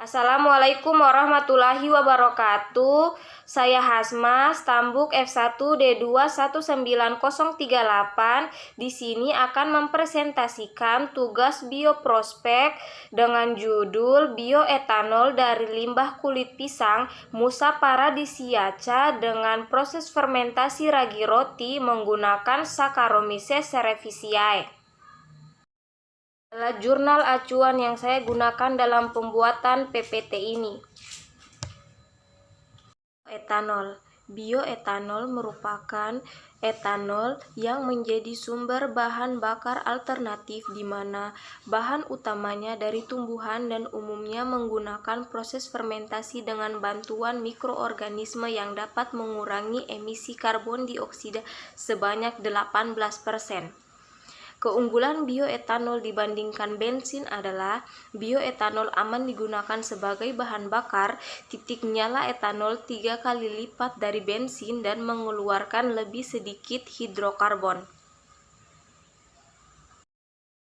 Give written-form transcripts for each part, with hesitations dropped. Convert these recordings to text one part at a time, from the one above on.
Assalamualaikum warahmatullahi wabarakatuh. Saya Hasma, Stambuk F1D2 19038. Di sini akan mempresentasikan tugas bioprospek dengan judul bioetanol dari limbah kulit pisang Musa paradisiaca dengan proses fermentasi ragi roti menggunakan Saccharomyces cerevisiae. Adalah jurnal acuan yang saya gunakan dalam pembuatan PPT ini. Etanol. Bioetanol merupakan etanol yang menjadi sumber bahan bakar alternatif di mana bahan utamanya dari tumbuhan dan umumnya menggunakan proses fermentasi dengan bantuan mikroorganisme yang dapat mengurangi emisi karbon dioksida sebanyak 18%. Keunggulan bioetanol dibandingkan bensin adalah bioetanol aman digunakan sebagai bahan bakar, titik nyala etanol 3 kali lipat dari bensin dan mengeluarkan lebih sedikit hidrokarbon.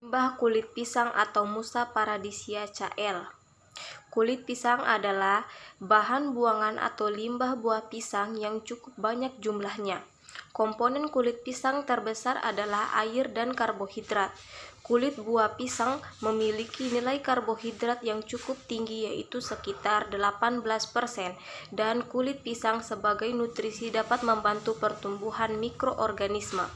Limbah kulit pisang atau Musa paradisiaca L. Kulit pisang adalah bahan buangan atau limbah buah pisang yang cukup banyak jumlahnya. Komponen kulit pisang terbesar adalah air dan karbohidrat. Kulit buah pisang memiliki nilai karbohidrat yang cukup tinggi yaitu sekitar 18% dan kulit pisang sebagai nutrisi dapat membantu pertumbuhan mikroorganisme.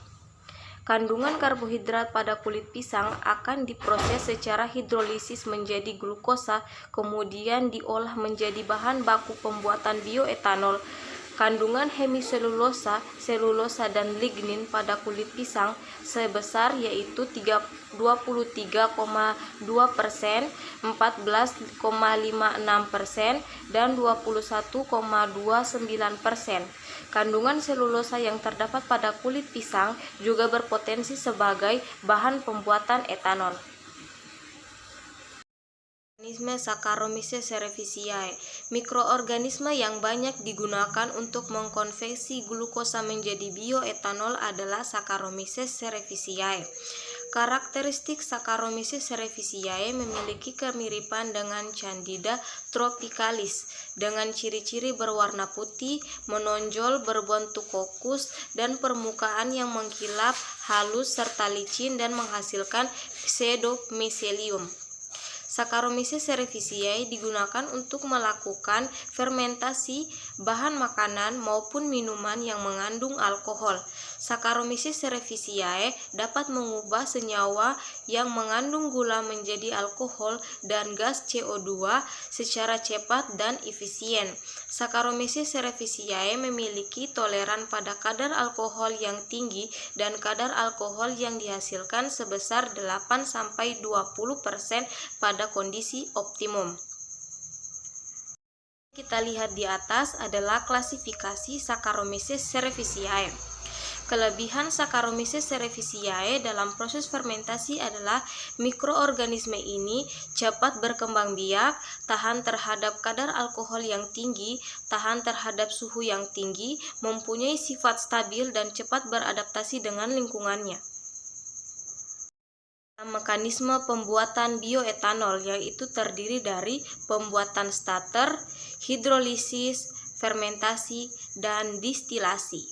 Kandungan karbohidrat pada kulit pisang akan diproses secara hidrolisis menjadi glukosa, kemudian diolah menjadi bahan baku pembuatan bioetanol. Kandungan hemiselulosa, selulosa, dan lignin pada kulit pisang sebesar yaitu 23,2%, 14,56%, dan 21,29%. Kandungan selulosa yang terdapat pada kulit pisang juga berpotensi sebagai bahan pembuatan etanol. Mekanisme Saccharomyces cerevisiae. Mikroorganisme yang banyak digunakan untuk mengkonversi glukosa menjadi bioetanol adalah Saccharomyces cerevisiae. Karakteristik Saccharomyces cerevisiae memiliki kemiripan dengan Candida tropicalis dengan ciri-ciri berwarna putih, menonjol, berbentuk kokus, dan permukaan yang mengkilap, halus, serta licin dan menghasilkan pseudomycelium. Saccharomyces cerevisiae digunakan untuk melakukan fermentasi bahan makanan maupun minuman yang mengandung alkohol. Saccharomyces cerevisiae dapat mengubah senyawa yang mengandung gula menjadi alkohol dan gas CO2 secara cepat dan efisien. Saccharomyces cerevisiae memiliki toleran pada kadar alkohol yang tinggi dan kadar alkohol yang dihasilkan sebesar 8-20% pada kondisi optimum. Kita lihat di atas adalah klasifikasi Saccharomyces cerevisiae. Kelebihan Saccharomyces cerevisiae dalam proses fermentasi adalah mikroorganisme ini cepat berkembang biak, tahan terhadap kadar alkohol yang tinggi, tahan terhadap suhu yang tinggi, mempunyai sifat stabil dan cepat beradaptasi dengan lingkungannya. Mekanisme pembuatan bioetanol yaitu terdiri dari pembuatan starter, hidrolisis, fermentasi, dan distilasi.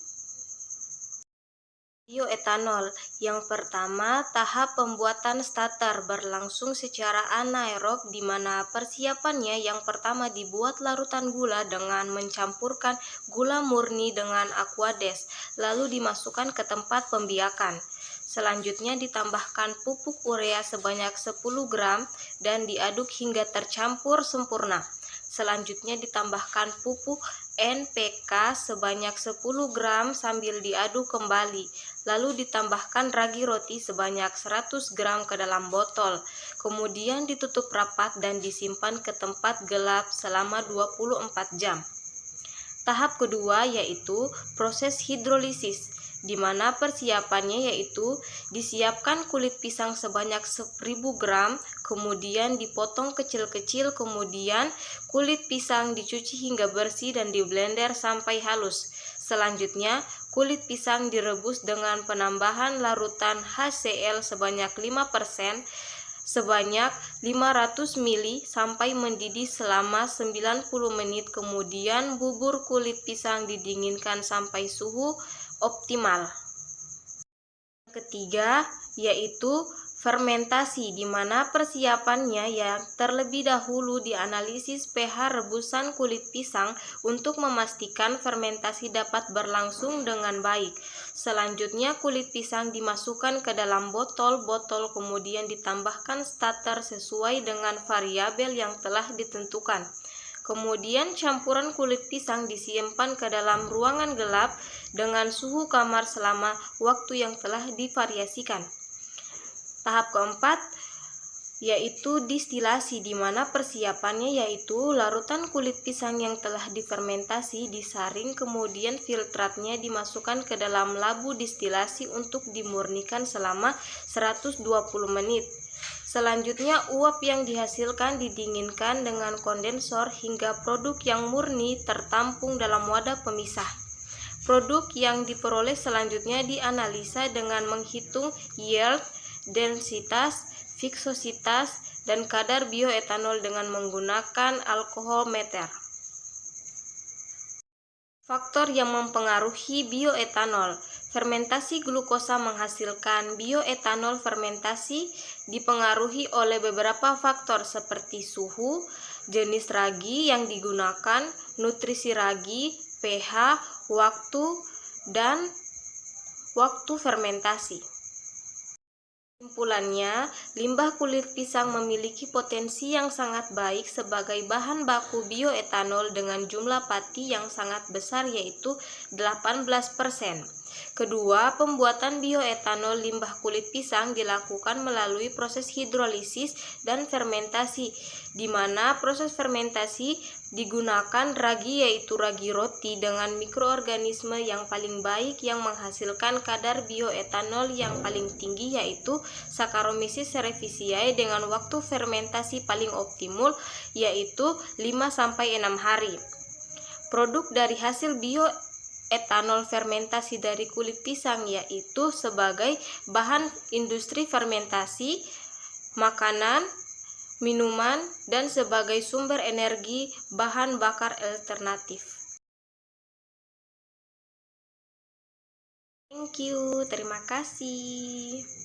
Bioetanol. Yang pertama, tahap pembuatan starter berlangsung secara anaerob di mana persiapannya yang pertama dibuat larutan gula dengan mencampurkan gula murni dengan aqueous, lalu dimasukkan ke tempat pembiakan. Selanjutnya ditambahkan pupuk urea sebanyak 10 gram dan diaduk hingga tercampur sempurna. Selanjutnya ditambahkan pupuk NPK sebanyak 10 gram sambil diaduk kembali. Lalu ditambahkan ragi roti sebanyak 100 gram ke dalam botol. Kemudian ditutup rapat dan disimpan ke tempat gelap selama 24 jam. Tahap kedua yaitu proses hidrolisis, di mana persiapannya yaitu disiapkan kulit pisang sebanyak 1000 gram, kemudian dipotong kecil-kecil, kemudian kulit pisang dicuci hingga bersih dan diblender sampai halus. Selanjutnya, kulit pisang direbus dengan penambahan larutan HCl sebanyak 5%, sebanyak 500 ml sampai mendidih selama 90 menit. Kemudian bubur kulit pisang didinginkan sampai suhu optimal. Ketiga, yaitu fermentasi, di mana persiapannya yang terlebih dahulu dianalisis pH rebusan kulit pisang untuk memastikan fermentasi dapat berlangsung dengan baik. Selanjutnya, kulit pisang dimasukkan ke dalam botol-botol, kemudian ditambahkan starter sesuai dengan variabel yang telah ditentukan. Kemudian campuran kulit pisang disimpan ke dalam ruangan gelap dengan suhu kamar selama waktu yang telah divariasikan. Tahap keempat yaitu distilasi, di mana persiapannya yaitu larutan kulit pisang yang telah difermentasi disaring, kemudian filtratnya dimasukkan ke dalam labu distilasi untuk dimurnikan selama 120 menit. Selanjutnya, uap yang dihasilkan didinginkan dengan kondensor hingga produk yang murni tertampung dalam wadah pemisah. Produk yang diperoleh selanjutnya dianalisa dengan menghitung yield, densitas, viskositas, dan kadar bioetanol dengan menggunakan alkoholmeter. Faktor yang mempengaruhi bioetanol. Fermentasi glukosa menghasilkan bioetanol. Fermentasi dipengaruhi oleh beberapa faktor seperti suhu, jenis ragi yang digunakan, nutrisi ragi, pH, waktu, dan waktu fermentasi. Kesimpulannya, limbah kulit pisang memiliki potensi yang sangat baik sebagai bahan baku bioetanol dengan jumlah pati yang sangat besar, yaitu 18%. Kedua, pembuatan bioetanol limbah kulit pisang dilakukan melalui proses hidrolisis dan fermentasi, di mana proses fermentasi digunakan ragi, yaitu ragi roti dengan mikroorganisme yang paling baik yang menghasilkan kadar bioetanol yang paling tinggi, yaitu Saccharomyces cerevisiae dengan waktu fermentasi paling optimal yaitu 5-6 hari. Produk dari hasil bioetanol fermentasi dari kulit pisang yaitu sebagai bahan industri fermentasi, makanan, minuman, dan sebagai sumber energi bahan bakar alternatif. Thank you, terima kasih.